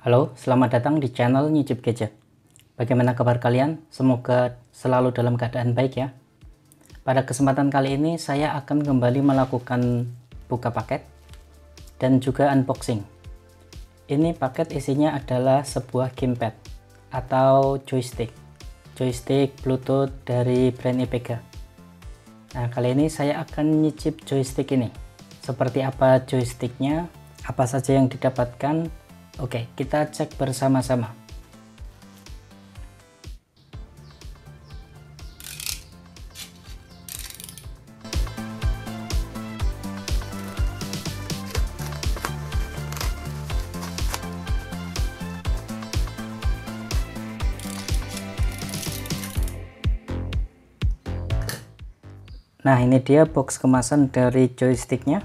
Halo, selamat datang di channel Nyicip Gadget. Bagaimana kabar kalian? Semoga selalu dalam keadaan baik ya. Pada kesempatan kali ini saya akan kembali melakukan buka paket dan juga unboxing. Ini paket isinya adalah sebuah gamepad atau joystick Bluetooth dari brand IPEGA. Nah, kali ini saya akan nyicip joystick ini. Seperti apa joysticknya, apa saja yang didapatkan. Oke, kita cek bersama-sama. Nah, ini dia box kemasan dari joysticknya.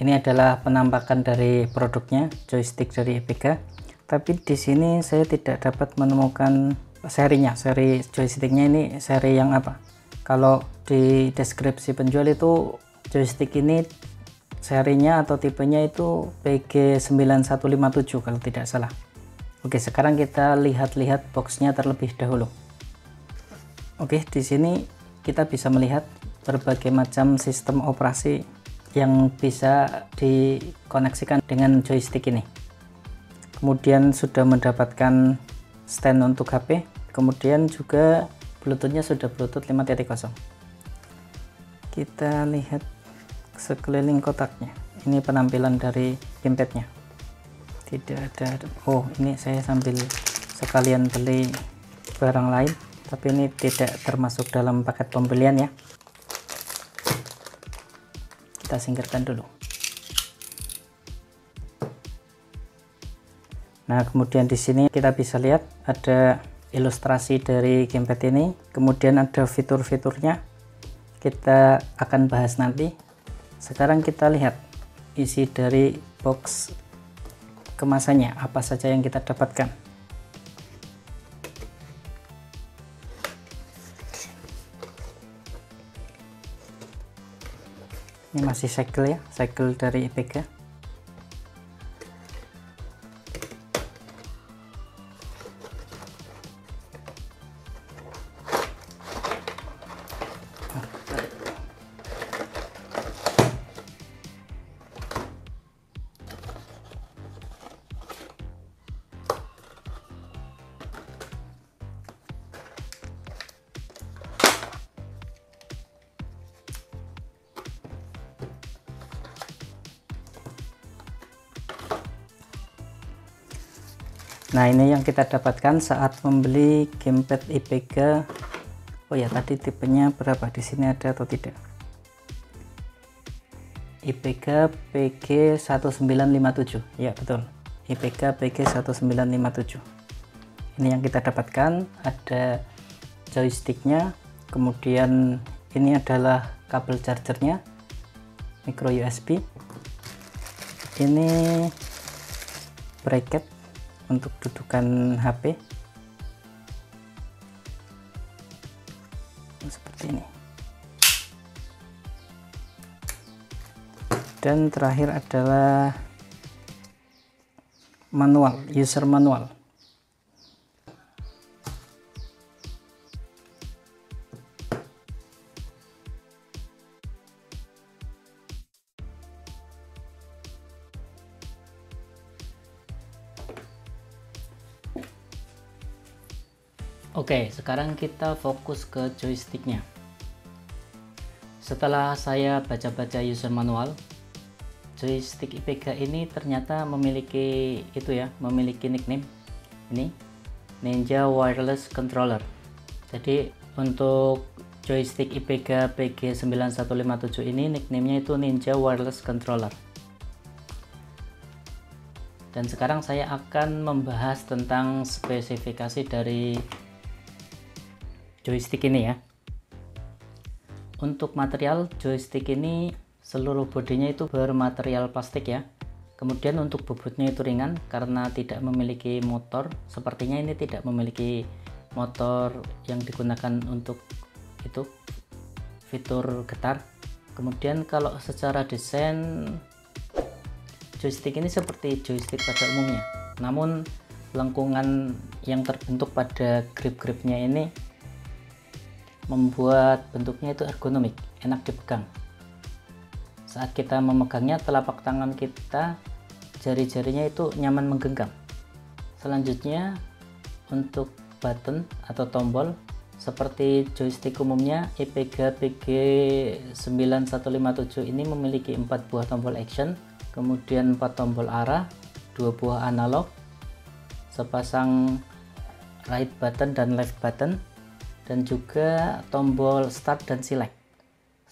Ini adalah penampakan dari produknya, joystick dari IPEGA. Tapi di sini saya tidak dapat menemukan serinya, seri joysticknya ini seri yang apa. Kalau di deskripsi penjual itu joystick ini serinya atau tipenya itu PG9157 kalau tidak salah. Oke, sekarang kita lihat-lihat boxnya terlebih dahulu. Oke, di sini kita bisa melihat berbagai macam sistem operasi yang bisa dikoneksikan dengan joystick ini. Kemudian sudah mendapatkan stand untuk HP, kemudian juga Bluetoothnya sudah Bluetooth 5.0. Kita lihat sekeliling kotaknya. Ini penampilan dari gamepadnya. Tidak ada. Oh, ini saya sambil sekalian beli barang lain, tapi ini tidak termasuk dalam paket pembelian ya. Kita singkirkan dulu. Nah, kemudian di sini kita bisa lihat ada ilustrasi dari gamepad ini, kemudian ada fitur-fiturnya. Kita akan bahas nanti. Sekarang kita lihat isi dari box kemasannya, apa saja yang kita dapatkan. Ini masih segel ya, segel dari IPEGA. Nah, ini yang kita dapatkan saat membeli gamepad IPEGA. Oh ya, tadi tipenya berapa? Di sini ada atau tidak? IPEGA PG1957. Ya, betul. IPEGA PG1957. Ini yang kita dapatkan, ada joysticknya, kemudian ini adalah kabel chargernya, micro USB. Ini bracket untuk dudukan HP seperti ini, dan terakhir adalah manual, user manual. Oke, sekarang kita fokus ke joysticknya. Setelah saya baca-baca user manual, joystick IPEGA ini ternyata memiliki memiliki nickname. Ini Ninja Wireless Controller. Jadi untuk joystick IPEGA PG9157 ini nicknamenya itu Ninja Wireless Controller. Dan sekarang saya akan membahas tentang spesifikasi dari joystick ini ya. Untuk material joystick ini seluruh bodinya itu bermaterial plastik ya. Kemudian untuk bobotnya itu ringan karena tidak memiliki motor. Sepertinya ini tidak memiliki motor yang digunakan untuk itu fitur getar. Kemudian kalau secara desain joystick ini seperti joystick pada umumnya, namun lengkungan yang terbentuk pada grip-gripnya ini membuat bentuknya itu ergonomik, enak dipegang. Saat kita memegangnya, telapak tangan kita, jari-jarinya itu nyaman menggenggam. Selanjutnya untuk button atau tombol, seperti joystick umumnya, IPEGA PG9157 ini memiliki 4 buah tombol action, kemudian 4 tombol arah, 2 buah analog, sepasang right button dan left button, dan juga tombol start dan select.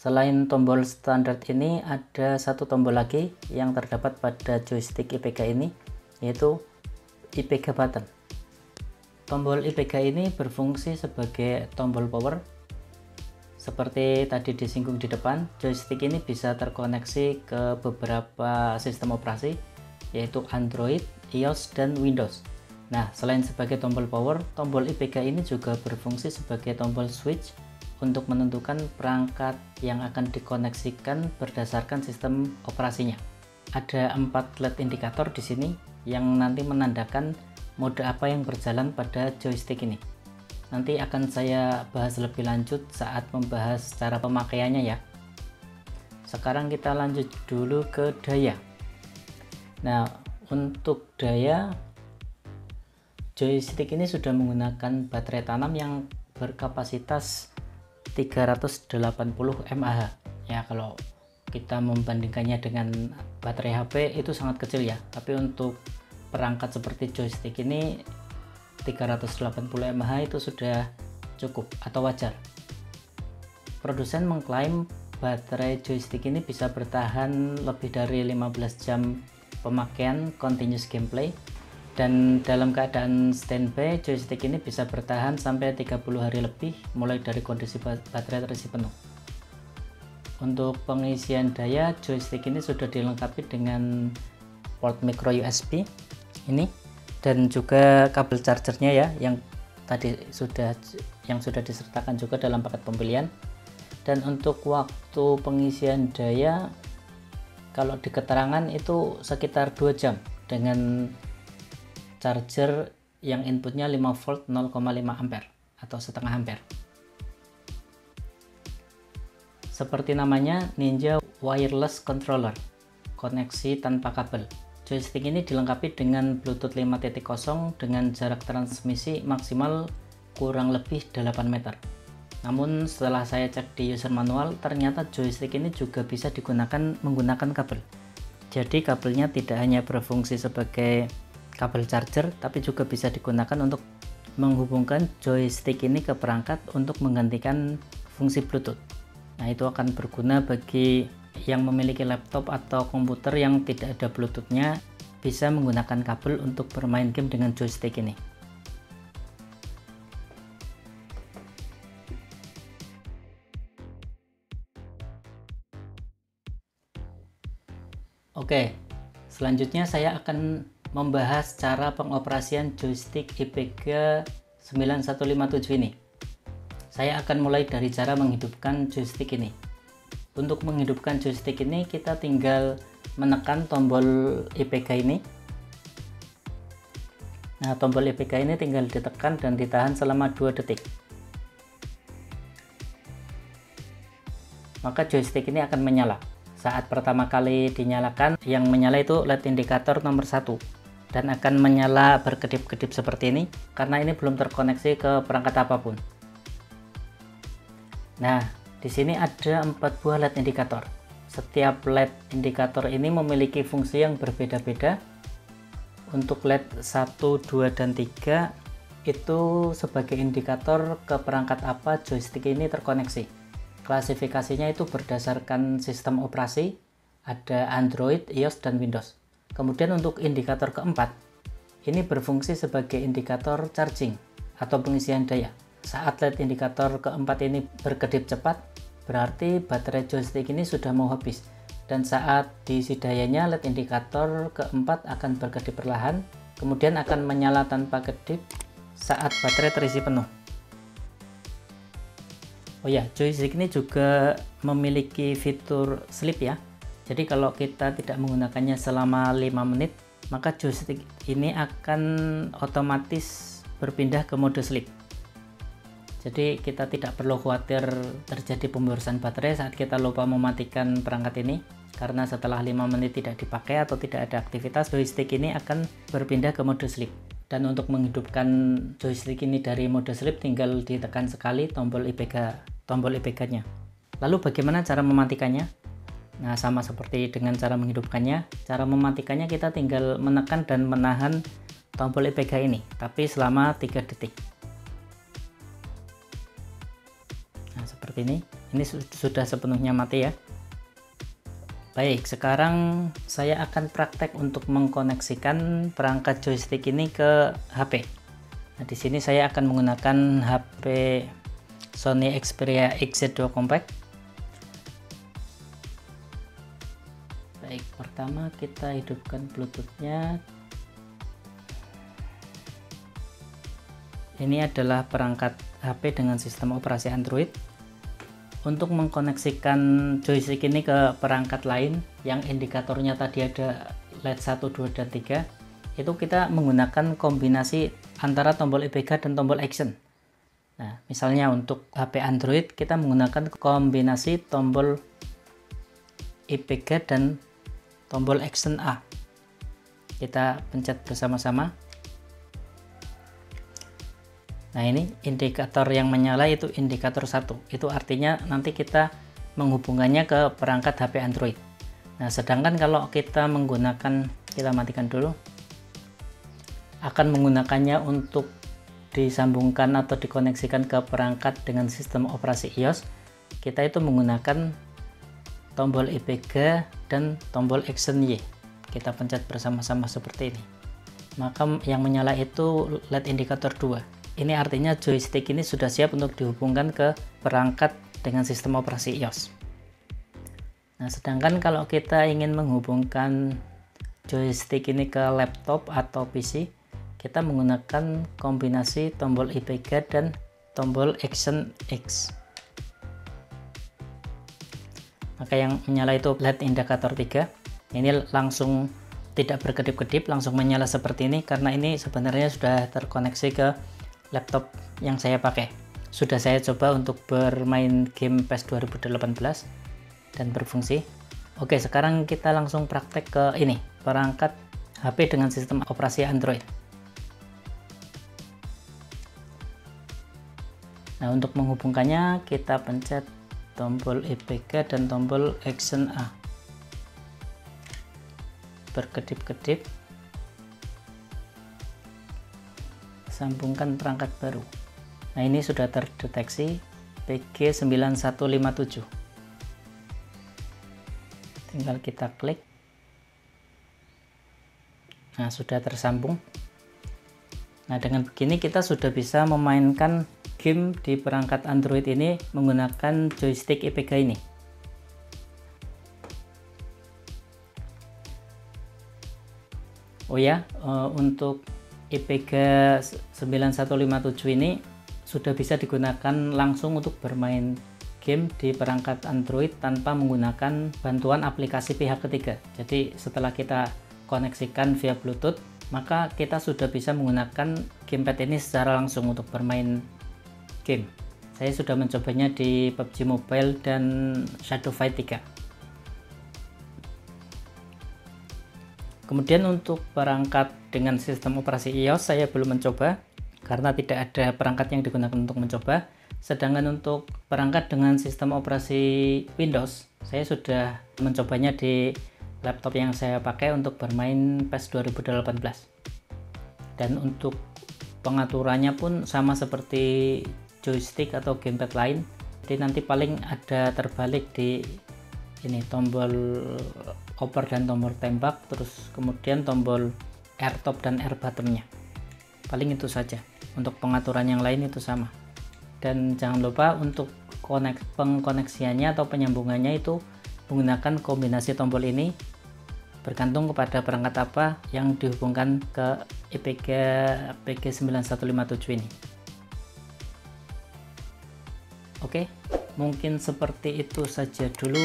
Selain tombol standar ini, ada satu tombol lagi yang terdapat pada joystick IPEGA ini, yaitu IPEGA button. Tombol IPEGA ini berfungsi sebagai tombol power. Seperti tadi disinggung di depan, joystick ini bisa terkoneksi ke beberapa sistem operasi, yaitu Android, iOS, dan Windows. Nah, selain sebagai tombol power, tombol IPEGA ini juga berfungsi sebagai tombol switch untuk menentukan perangkat yang akan dikoneksikan berdasarkan sistem operasinya. Ada 4 LED indikator di sini yang nanti menandakan mode apa yang berjalan pada joystick ini. Nanti akan saya bahas lebih lanjut saat membahas cara pemakaiannya ya. Sekarang kita lanjut dulu ke daya. Nah, untuk daya, joystick ini sudah menggunakan baterai tanam yang berkapasitas 380 mAh. Ya, kalau kita membandingkannya dengan baterai HP itu sangat kecil ya, tapi untuk perangkat seperti joystick ini 380 mAh itu sudah cukup atau wajar. Produsen mengklaim baterai joystick ini bisa bertahan lebih dari 15 jam pemakaian continuous gameplay, dan dalam keadaan standby joystick ini bisa bertahan sampai 30 hari lebih mulai dari kondisi baterai terisi penuh. Untuk pengisian daya, joystick ini sudah dilengkapi dengan port micro USB ini, dan juga kabel chargernya ya, yang tadi sudah disertakan juga dalam paket pembelian. Dan untuk waktu pengisian daya, kalau di keterangan itu sekitar 2 jam dengan charger yang inputnya 5 volt 0,5 ampere atau setengah ampere. Seperti namanya, Ninja Wireless Controller, koneksi tanpa kabel. Joystick ini dilengkapi dengan Bluetooth 5.0 dengan jarak transmisi maksimal kurang lebih 8 meter. Namun setelah saya cek di user manual, ternyata joystick ini juga bisa digunakan menggunakan kabel. Jadi kabelnya tidak hanya berfungsi sebagai kabel charger, tapi juga bisa digunakan untuk menghubungkan joystick ini ke perangkat untuk menggantikan fungsi Bluetooth. Nah, itu akan berguna bagi yang memiliki laptop atau komputer yang tidak ada Bluetooth-nya, bisa menggunakan kabel untuk bermain game dengan joystick ini. Oke, selanjutnya saya akan membahas cara pengoperasian joystick IPEGA 9157 ini. Saya akan mulai dari cara menghidupkan joystick ini. Untuk menghidupkan joystick ini, kita tinggal menekan tombol IPEGA ini. Nah, tombol IPEGA ini tinggal ditekan dan ditahan selama 2 detik. Maka joystick ini akan menyala. Saat pertama kali dinyalakan, yang menyala itu LED indikator nomor 1 dan akan menyala berkedip-kedip seperti ini karena ini belum terkoneksi ke perangkat apapun. Nah, di sini ada 4 buah LED indikator. Setiap LED indikator ini memiliki fungsi yang berbeda-beda. Untuk LED 1, 2, dan 3 itu sebagai indikator ke perangkat apa joystick ini terkoneksi. Klasifikasinya itu berdasarkan sistem operasi, ada Android, iOS, dan Windows. Kemudian untuk indikator keempat, ini berfungsi sebagai indikator charging atau pengisian daya. Saat LED indikator keempat ini berkedip cepat, berarti baterai joystick ini sudah mau habis. Dan saat diisi dayanya, LED indikator keempat akan berkedip perlahan, kemudian akan menyala tanpa kedip saat baterai terisi penuh. Oh ya, joystick ini juga memiliki fitur sleep ya. Jadi kalau kita tidak menggunakannya selama 5 menit, maka joystick ini akan otomatis berpindah ke mode sleep. Jadi kita tidak perlu khawatir terjadi pemborosan baterai saat kita lupa mematikan perangkat ini, karena setelah 5 menit tidak dipakai atau tidak ada aktivitas, joystick ini akan berpindah ke mode sleep. Dan untuk menghidupkan joystick ini dari mode sleep, tinggal ditekan sekali tombol IPK-nya. Lalu bagaimana cara mematikannya? Nah, sama seperti dengan cara menghidupkannya, cara mematikannya kita tinggal menekan dan menahan tombol IPK ini, tapi selama 3 detik. Nah, seperti ini sudah sepenuhnya mati ya. Baik, sekarang saya akan praktek untuk mengkoneksikan perangkat joystick ini ke HP. Nah, di sini saya akan menggunakan HP Sony Xperia XZ2 Compact. Baik, pertama kita hidupkan Bluetooth-nya. Ini adalah perangkat HP dengan sistem operasi Android. Untuk mengkoneksikan joystick ini ke perangkat lain yang indikatornya tadi ada LED 1, 2, dan 3, itu kita menggunakan kombinasi antara tombol IPK dan tombol action. Nah, misalnya untuk HP Android kita menggunakan kombinasi tombol IPK dan tombol action A. Kita pencet bersama-sama. Nah, ini indikator yang menyala itu indikator 1. Itu artinya nanti kita menghubungkannya ke perangkat HP Android. Nah, sedangkan kalau kita menggunakan, kita matikan dulu, akan menggunakannya untuk disambungkan atau dikoneksikan ke perangkat dengan sistem operasi iOS, kita itu menggunakan tombol IPK dan tombol action Y. Kita pencet bersama-sama seperti ini. Maka yang menyala itu LED indikator 2. Ini artinya joystick ini sudah siap untuk dihubungkan ke perangkat dengan sistem operasi iOS. Nah, sedangkan kalau kita ingin menghubungkan joystick ini ke laptop atau PC, kita menggunakan kombinasi tombol IPK dan tombol action X. Maka yang menyala itu LED indikator 3. Ini langsung tidak berkedip-kedip, langsung menyala seperti ini karena ini sebenarnya sudah terkoneksi ke laptop yang saya pakai. Sudah saya coba untuk bermain game PES 2018 dan berfungsi. Oke, sekarang kita langsung praktek ke ini, perangkat HP dengan sistem operasi Android. Nah, untuk menghubungkannya kita pencet tombol IPK dan tombol action A. Berkedip-kedip. Sambungkan perangkat baru. Nah, ini sudah terdeteksi PG9157. Tinggal kita klik. Nah, sudah tersambung. Nah, dengan begini kita sudah bisa memainkan game di perangkat Android ini menggunakan joystick IPK ini. Oh ya, untuk IPK 9157 ini sudah bisa digunakan langsung untuk bermain game di perangkat Android tanpa menggunakan bantuan aplikasi pihak ketiga. Jadi setelah kita koneksikan via Bluetooth, maka kita sudah bisa menggunakan gamepad ini secara langsung untuk bermain game. Saya sudah mencobanya di PUBG Mobile dan Shadow Fight 3. Kemudian untuk perangkat dengan sistem operasi iOS saya belum mencoba karena tidak ada perangkat yang digunakan untuk mencoba. Sedangkan untuk perangkat dengan sistem operasi Windows, saya sudah mencobanya di laptop yang saya pakai untuk bermain PES 2018. Dan untuk pengaturannya pun sama seperti joystick atau gamepad lain. Jadi nanti paling ada terbalik di ini tombol oper dan tombol tembak, terus kemudian tombol R top dan R bottomnya. Paling itu saja. Untuk pengaturan yang lain itu sama. Dan jangan lupa untuk pengkoneksiannya atau penyambungannya itu menggunakan kombinasi tombol ini bergantung kepada perangkat apa yang dihubungkan ke IPK PG9157 ini. Oke, mungkin seperti itu saja dulu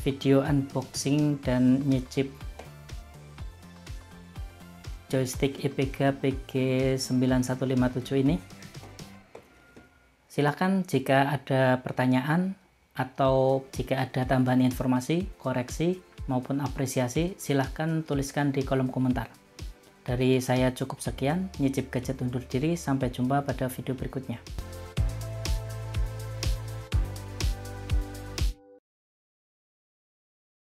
video unboxing dan nyicip joystick EPEGA PG9157 ini. Silahkan jika ada pertanyaan atau jika ada tambahan informasi, koreksi maupun apresiasi, silahkan tuliskan di kolom komentar. Dari saya cukup sekian, Nyicip Gadget undur diri, sampai jumpa pada video berikutnya.